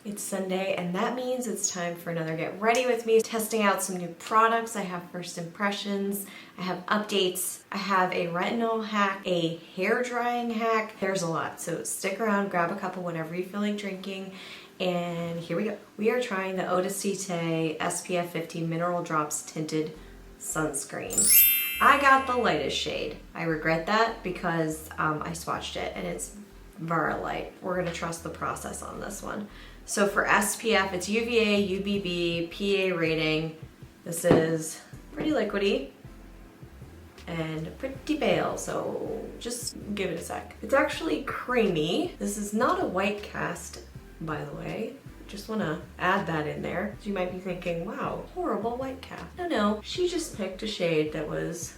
It's Sunday, and that means it's time for another Get Ready With Me. Testing out some new products. I have first impressions, I have updates, I have a retinol hack, a hair drying hack. There's a lot, so stick around, grab a cup of whatever you feel like drinking, and here we go. We are trying the Odacite SPF 50 Mineral Drops Tinted Sunscreen. I got the lightest shade. I regret that because I swatched it and it's very light. We're gonna trust the process on this one. So for SPF, it's UVA, UVB, PA rating. This is pretty liquidy and pretty pale, so just give it a sec. It's actually creamy. This is not a white cast, by the way. Just wanna add that in there. So you might be thinking, wow, horrible white cast. No, she just picked a shade that was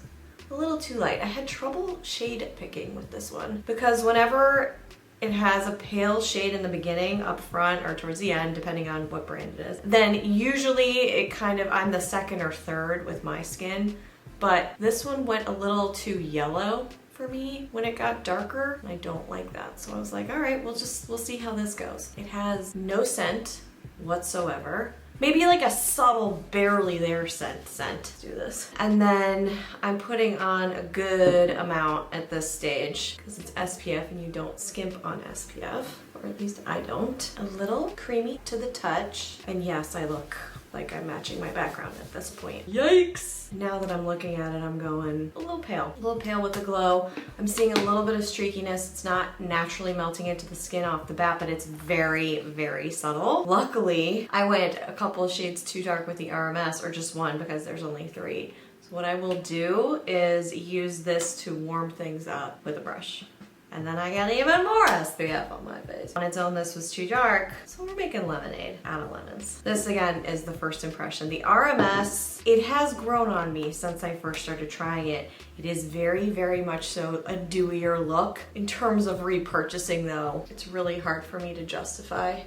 a little too light. I had trouble shade picking with this one because whenever it has a pale shade in the beginning, up front, or towards the end, depending on what brand it is, then usually it kind of, I'm the second or third with my skin, but this one went a little too yellow for me when it got darker. I don't like that. So I was like, all right, we'll see how this goes. It has no scent whatsoever. Maybe like a subtle, barely there scent. Let's do this. And then I'm putting on a good amount at this stage because it's SPF and you don't skimp on SPF, or at least I don't. A little creamy to the touch. And yes, I look like I'm matching my background at this point. Yikes! Now that I'm looking at it, I'm going a little pale with the glow. I'm seeing a little bit of streakiness. It's not naturally melting into the skin off the bat, but it's very, very subtle. Luckily, I went a couple of shades too dark with the RMS, or just one because there's only 3. So what I will do is use this to warm things up with a brush. And then I got even more SPF on my face. On its own, this was too dark, so we're making lemonade out of lemons. This, again, is the first impression. The RMS, it has grown on me since I first started trying it. It is very, very much so a dewier look. In terms of repurchasing, though, it's really hard for me to justify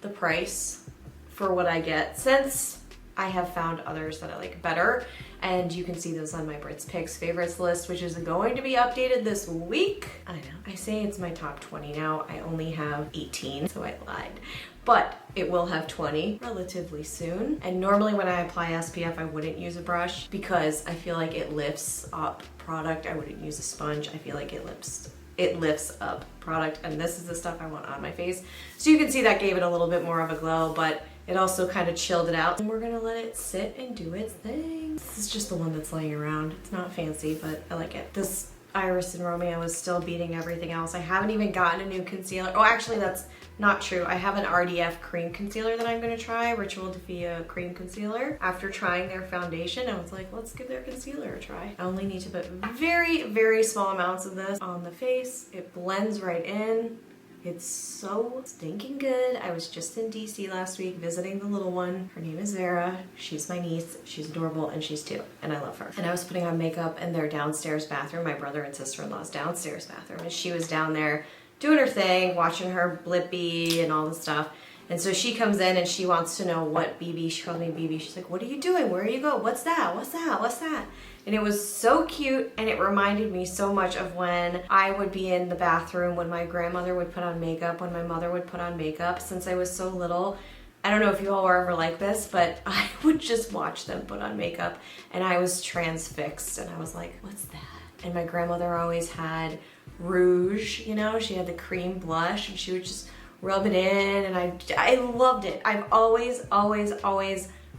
the price for what I get, since I have found others that I like better, and you can see those on my Britt's Picks Favorites list, which is going to be updated this week. I know, I say it's my top 20 now. I only have 18, so I lied. But it will have 20 relatively soon. And normally when I apply SPF, I wouldn't use a brush because I feel like it lifts up product. I wouldn't use a sponge. I feel like it lifts up product, and this is the stuff I want on my face. So you can see that gave it a little bit more of a glow, but it also kind of chilled it out. And we're gonna let it sit and do its thing. This is just the one that's laying around. It's not fancy, but I like it. This Iris and Romeo is still beating everything else. I haven't even gotten a new concealer. Oh, actually that's not true. I have an RDF cream concealer that I'm gonna try, Ritual Defia cream concealer. After trying their foundation, I was like, let's give their concealer a try. I only need to put very, very small amounts of this on the face. It blends right in. It's so stinking good. I was just in DC last week visiting the little one. Her name is Vera. She's my niece. She's adorable and she's 2 and I love her. And I was putting on makeup in their downstairs bathroom, my brother and sister-in-law's downstairs bathroom, and she was down there doing her thing, watching her Blippi and all the stuff. And so she comes in and she wants to know what BB, she called me BB. She's like, what are you doing? Where are you going? What's that? What's that? What's that? And it was so cute, and it reminded me so much of when I would be in the bathroom when my grandmother would put on makeup, when my mother would put on makeup. Since I was so little, I don't know if you all were ever like this, but I would just watch them put on makeup and I was transfixed, and I was like, what's that? And my grandmother always had rouge, you know, she had the cream blush and she would just rub it in, and I loved it. I've always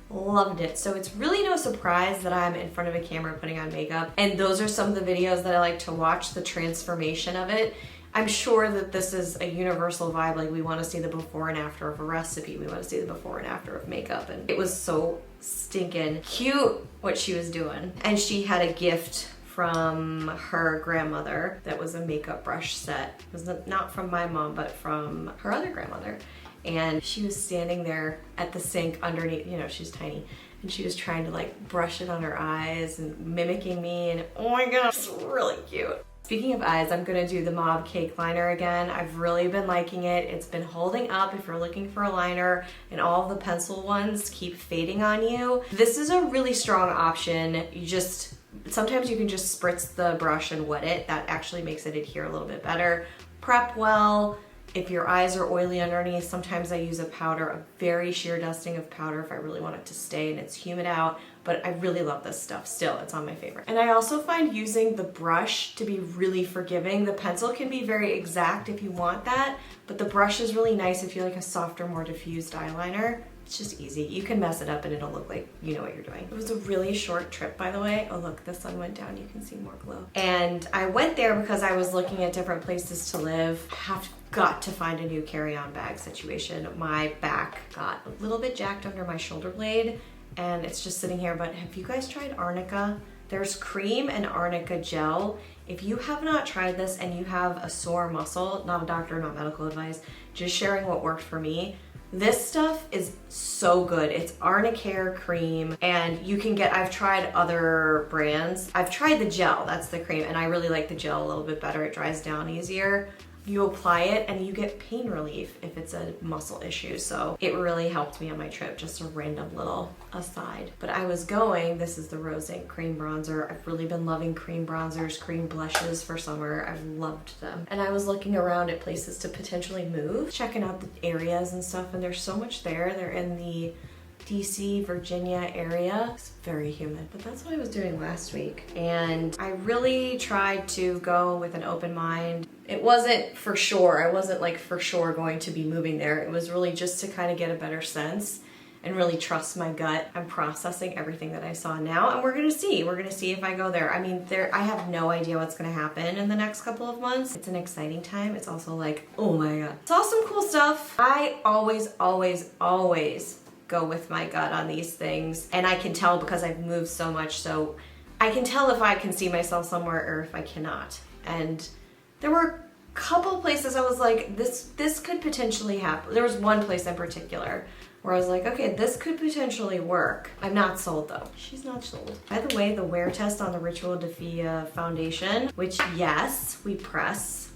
loved it. So it's really no surprise that I'm in front of a camera putting on makeup, and those are some of the videos that I like to watch, the transformation of it. I'm sure that this is a universal vibe, like we want to see the before and after of a recipe, we want to see the before and after of makeup, and it was so stinking cute what she was doing. And she had a gift from her grandmother that was a makeup brush set. It was not from my mom, but from her other grandmother. And she was standing there at the sink underneath, you know, she's tiny, and she was trying to like brush it on her eyes and mimicking me, and oh my gosh, it's really cute. Speaking of eyes, I'm gonna do the Mob Cake Liner again. I've really been liking it. It's been holding up if you're looking for a liner, and all of the pencil ones keep fading on you. This is a really strong option. Sometimes you can just spritz the brush and wet it. That actually makes it adhere a little bit better. Prep well, If your eyes are oily underneath, sometimes I use a powder, a very sheer dusting of powder if I really want it to stay and it's humid out. But I really love this stuff still. It's on my favorite. And I also find using the brush to be really forgiving. The pencil can be very exact if you want that, but the brush is really nice if you like a softer, more diffused eyeliner. It's just easy. You can mess it up and it'll look like you know what you're doing. It was a really short trip, by the way. Oh look, the sun went down. You can see more glow. And I went there because I was looking at different places to live. Got to find a new carry-on bag situation. My back got a little bit jacked under my shoulder blade and it's just sitting here. But have you guys tried Arnica? There's cream and Arnica gel. If you have not tried this and you have a sore muscle, not a doctor, not medical advice, just sharing what worked for me. This stuff is so good. It's Arnicare cream and you can get, I've tried other brands. I've tried the gel, that's the cream, and I really like the gel a little bit better. It dries down easier. You apply it and you get pain relief if it's a muscle issue. So it really helped me on my trip, just a random little aside. But I was going, this is the Rose Inc cream bronzer. I've really been loving cream bronzers, cream blushes for summer. I've loved them. And I was looking around at places to potentially move, checking out the areas and stuff, and there's so much there. They're in the DC, Virginia area. It's very humid, but that's what I was doing last week. And I really tried to go with an open mind. It wasn't for sure. I wasn't like for sure going to be moving there. It was really just to kind of get a better sense and really trust my gut. I'm processing everything that I saw now and we're gonna see. We're gonna see if I go there. I mean, I have no idea what's gonna happen in the next couple of months. It's an exciting time. It's also like, oh my God. Saw some cool stuff. I always go with my gut on these things. And I can tell because I've moved so much, so I can tell if I can see myself somewhere or if I cannot. And there were a couple places I was like, this could potentially happen. There was one place in particular where I was like, okay, this could potentially work. I'm not sold though. She's not sold. By the way, the wear test on the Ritual Defia foundation, which yes, we press,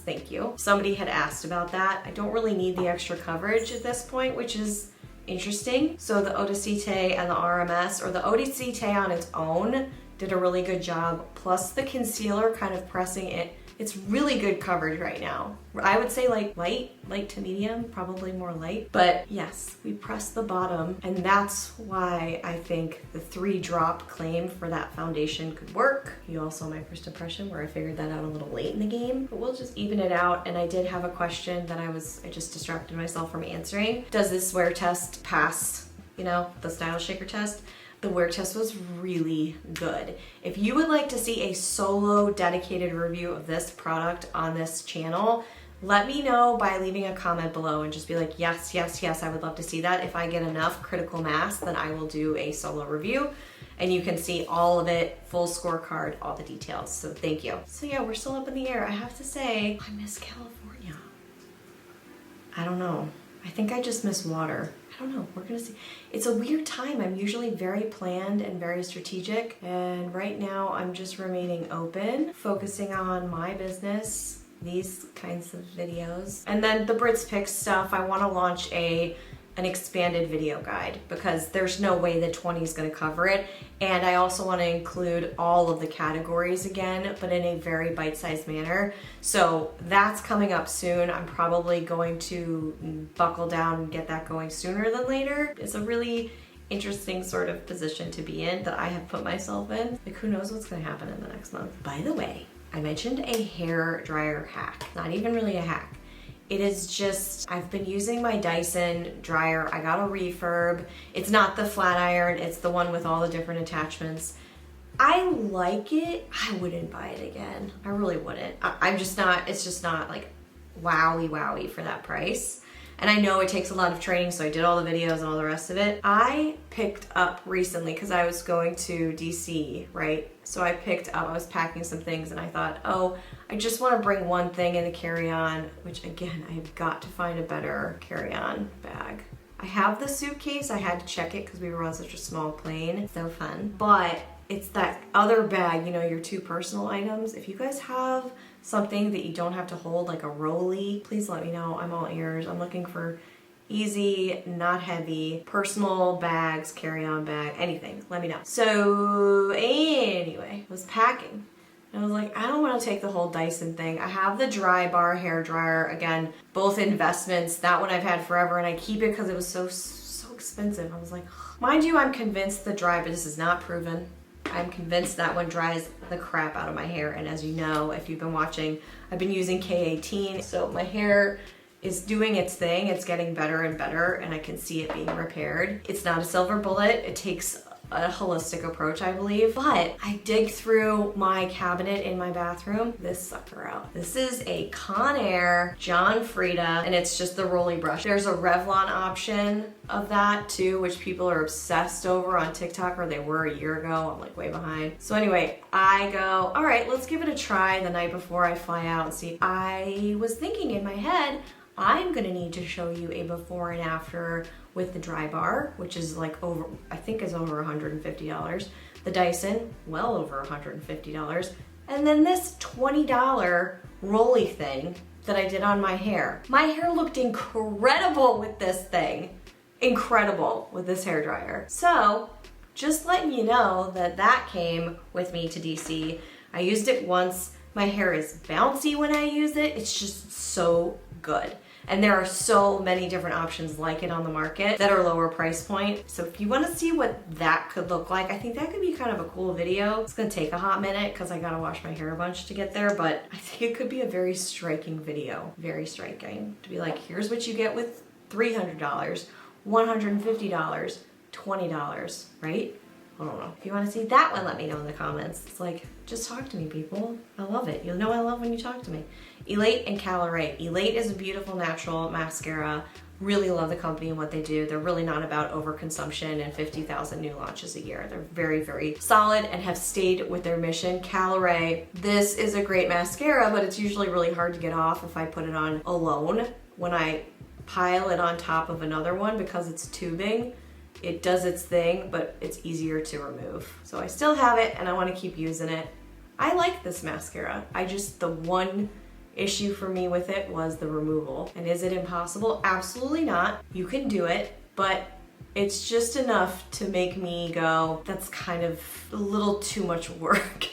thank you. Somebody had asked about that. I don't really need the extra coverage at this point, which is interesting. So the Odacite and the RMS, or the Odacite on its own, did a really good job. Plus the concealer kind of pressing it. It's really good coverage right now. I would say like light to medium, probably more light. But yes, we pressed the bottom, and that's why I think the 3-drop claim for that foundation could work. You all saw my first impression where I figured that out a little late in the game, but we'll just even it out. And I did have a question that I just distracted myself from answering. Does this wear test pass, the Style Shaker test? The wear test was really good. If you would like to see a solo dedicated review of this product on this channel, let me know by leaving a comment below and just be like, yes, I would love to see that. If I get enough critical mass, then I will do a solo review and you can see all of it, full scorecard, all the details. So thank you. So yeah, we're still up in the air. I have to say, I miss California. I don't know. I think I just miss water. I don't know, we're gonna see. It's a weird time. I'm usually very planned and very strategic, and right now I'm just remaining open, focusing on my business, these kinds of videos. And then the Britt's Picks stuff, I wanna launch an expanded video guide because there's no way the 20 is gonna cover it. And I also wanna include all of the categories again, but in a very bite-sized manner. So that's coming up soon. I'm probably going to buckle down and get that going sooner than later. It's a really interesting sort of position to be in that I have put myself in. Like, who knows what's gonna happen in the next month. By the way, I mentioned a hair dryer hack. Not even really a hack. It is just, I've been using my Dyson dryer. I got a refurb. It's not the flat iron, it's the one with all the different attachments. I like it. I wouldn't buy it again. I really wouldn't. I'm just not, it's just not like wowie for that price. And I know it takes a lot of training, so I did all the videos and all the rest of it. I picked up recently, because I was going to DC, right? So I was packing some things and I thought, oh, I just want to bring one thing in the carry-on, which again, I've got to find a better carry-on bag. I have the suitcase, I had to check it because we were on such a small plane. So fun. But it's that other bag, your 2 personal items. If you guys have something that you don't have to hold, like a rolly, please let me know. I'm all ears. I'm looking for easy, not heavy, personal bags, carry-on bag, anything. Let me know. So anyway, I was packing. And I was like, I don't want to take the whole Dyson thing. I have the Dry Bar hair dryer. Again, both investments. That one I've had forever, and I keep it because it was so expensive. I was like, mind you, I'm convinced the dry, but this is not proven. I'm convinced that one dries the crap out of my hair. And as you know, if you've been watching, I've been using K18. So my hair is doing its thing. It's getting better and better, and I can see it being repaired. It's not a silver bullet. It takes a holistic approach, I believe. But I dig through my cabinet in my bathroom, this sucker out. This is a Conair John Frieda, and it's just the rolly brush. There's a Revlon option of that too, which people are obsessed over on TikTok, or they were a year ago. I'm like way behind. So anyway, I go, all right, let's give it a try the night before I fly out and see. I was thinking in my head, I'm gonna need to show you a before and after with the Dry Bar, which is like over, I think is over $150. The Dyson, well over $150. And then this $20 rolly thing that I did on my hair. My hair looked incredible with this thing. Incredible with this hairdryer. So, just letting you know that that came with me to DC. I used it once. My hair is bouncy when I use it. It's just so good. And there are so many different options like it on the market that are lower price point. So if you want to see what that could look like, I think that could be kind of a cool video. It's going to take a hot minute because I got to wash my hair a bunch to get there, but I think it could be a very striking video. Very striking. To be like, here's what you get with $300, $150, $20, right? I don't know. If you want to see that one, let me know in the comments. It's like, just talk to me, people. I love it. You'll know I love when you talk to me. Elate and Caloray. Elate is a beautiful natural mascara. Really love the company and what they do. They're really not about overconsumption and 50,000 new launches a year. They're very, very solid and have stayed with their mission. Caloray, this is a great mascara, but it's usually really hard to get off if I put it on alone. When I pile it on top of another one, because it's tubing, it does its thing, but it's easier to remove. So I still have it and I want to keep using it. I like this mascara. The one issue for me with it was the removal. And is it impossible? Absolutely not. You can do it, but it's just enough to make me go, that's kind of a little too much work.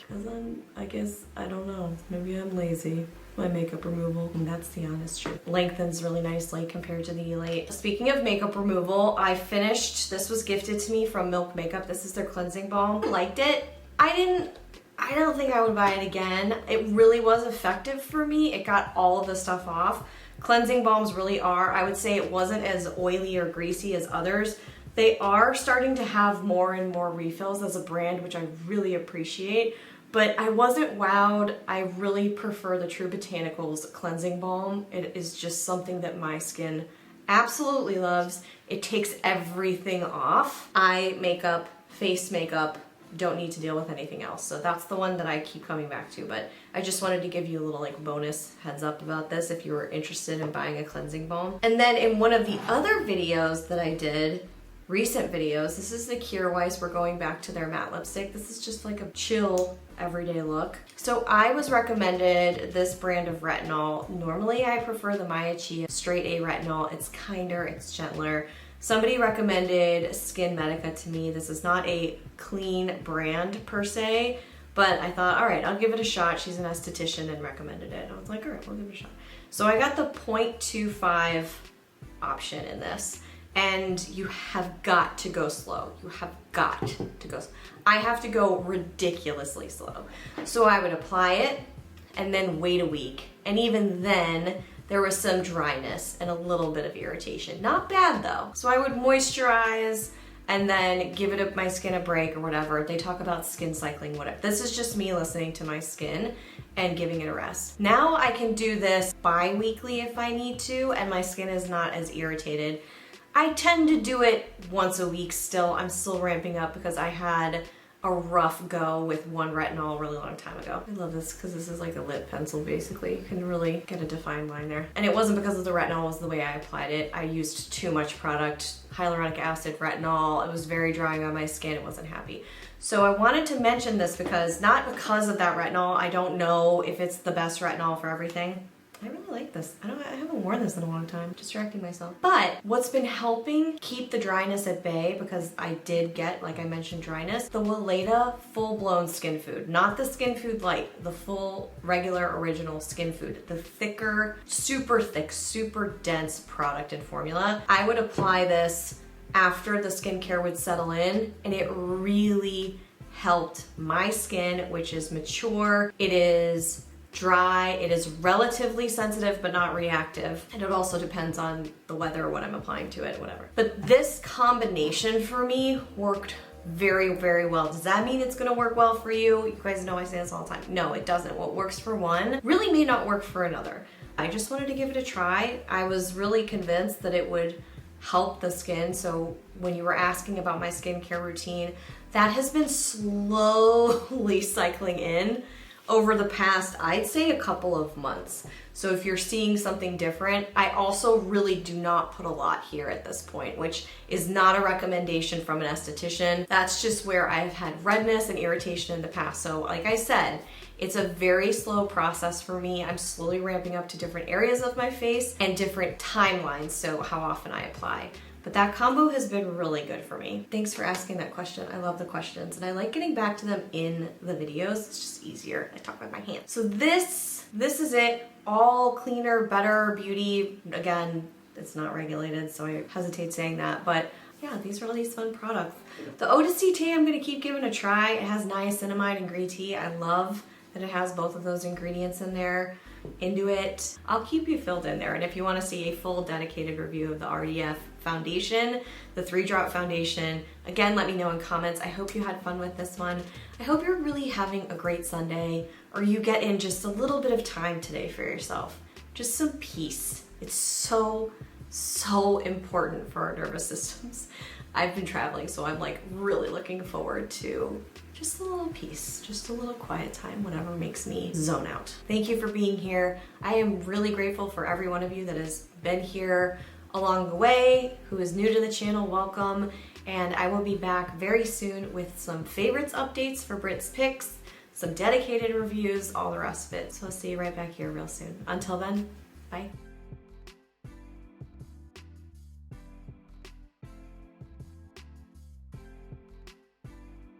I guess, I don't know, maybe I'm lazy. My makeup removal, and that's the honest truth. Lengthens really nicely compared to the Elate. Speaking of makeup removal, I finished, this was gifted to me from Milk Makeup. This is their cleansing balm. I liked it. I don't think I would buy it again. It really was effective for me. It got all of the stuff off. Cleansing balms really are. I would say it wasn't as oily or greasy as others. They are starting to have more and more refills as a brand, which I really appreciate. But I wasn't wowed. I really prefer the True Botanicals cleansing balm. It is just something that my skin absolutely loves. It takes everything off. Eye makeup, face makeup, don't need to deal with anything else. So that's the one that I keep coming back to. But I just wanted to give you a little like bonus heads up about this if you were interested in buying a cleansing balm. And then in one of the other videos that I did, recent videos, this is the Kjaer Weis. We're going back to their matte lipstick. This is just like a chill everyday look. So I was recommended this brand of retinol. Normally I prefer the Maya Chia straight A retinol. It's kinder, it's gentler. Somebody recommended Skin Medica to me. This is not a clean brand per se, but I thought, all right, I'll give it a shot. She's an esthetician and recommended it. I was like, all right, we'll give it a shot. So I got the 0.25 option in this. And you have got to go slow. You have got to go slow. I have to go ridiculously slow. So I would apply it and then wait a week. And even then, there was some dryness and a little bit of irritation. Not bad though. So I would moisturize and then give my skin a break or whatever. They talk about skin cycling, whatever. This is just me listening to my skin and giving it a rest. Now I can do this bi-weekly if I need to, and my skin is not as irritated. I tend to do it once a week still. I'm still ramping up because I had a rough go with one retinol a really long time ago. I love this because this is like a lip pencil basically. You can really get a defined line there. And it wasn't because of the retinol, it was the way I applied it. I used too much product, hyaluronic acid, retinol. It was very drying on my skin. It wasn't happy. So I wanted to mention this because, not because of that retinol, I don't know if it's the best retinol for everything. I really like this. I haven't worn this in a long time. Distracting myself. But what's been helping keep the dryness at bay, because I did get, like I mentioned, dryness, the Weleda full-blown skin food. Not the skin food light, the full regular original skin food. The thicker, super thick, super dense product and formula. I would apply this after the skincare would settle in, and it really helped my skin, which is mature. It is dry, it is relatively sensitive but not reactive, and it also depends on the weather or what I'm applying to it, whatever. But this combination for me worked very, very well. Does that mean it's gonna work well for you? You guys know I say this all the time. No, it doesn't. What works for one really may not work for another. I just wanted to give it a try. I was really convinced that it would help the skin. So when you were asking about my skincare routine, that has been slowly cycling in over the past, I'd say, a couple of months. So if you're seeing something different, I also really do not put a lot here at this point, which is not a recommendation from an esthetician. That's just where I've had redness and irritation in the past. So like I said, it's a very slow process for me. I'm slowly ramping up to different areas of my face and different timelines, so how often I apply. But that combo has been really good for me. Thanks for asking that question. I love the questions, and I like getting back to them in the videos. It's just easier. I talk with my hands. So this is it. All cleaner, better beauty. Again, it's not regulated, so I hesitate saying that, but yeah, these are really fun products. The Odacite tea I'm gonna keep giving a try. It has niacinamide and green tea. I love that it has both of those ingredients in there. Into it. I'll keep you filled in there, and if you want to see a full dedicated review of the RDF foundation, the 3-drop foundation, again, let me know in comments. I hope you had fun with this one. I hope you're really having a great Sunday, or you get in just a little bit of time today for yourself. Just some peace. It's so, so important for our nervous systems. I've been traveling, so I'm like really looking forward to just a little peace, just a little quiet time, whatever makes me zone out. Thank you for being here. I am really grateful for every one of you that has been here along the way, who is new to the channel, welcome. And I will be back very soon with some favorites updates for Britt's picks, some dedicated reviews, all the rest of it. So I'll see you right back here real soon. Until then, bye.